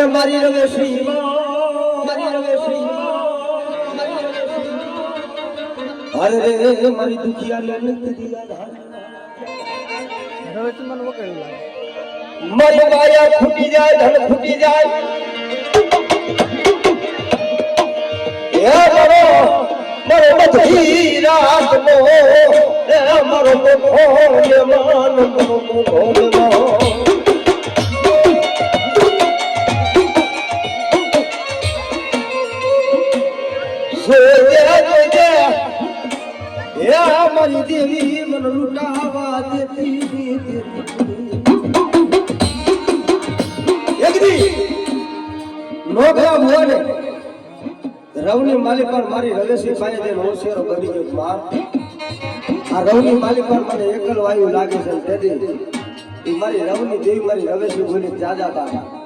અને મારી રવેશી અરે રે મારી દુખિયા ને મારી માયા ફૂટી જાય ધન ફૂટી જાય એ મારો બધી રાત નો મારો ભોલે માન ભોલે મારી દેવી મન લૂટાવા દેતી એકદી નોકરા ભોને રવની માલી પર મારી રવેશી પાસે દે હોશિયારો બની ગયો માં આ રવની માલી પર મને એકલ વાયુ લાગે છે તેથી મારી રવની દેવી મારી રવેશી બોલી જાજા તા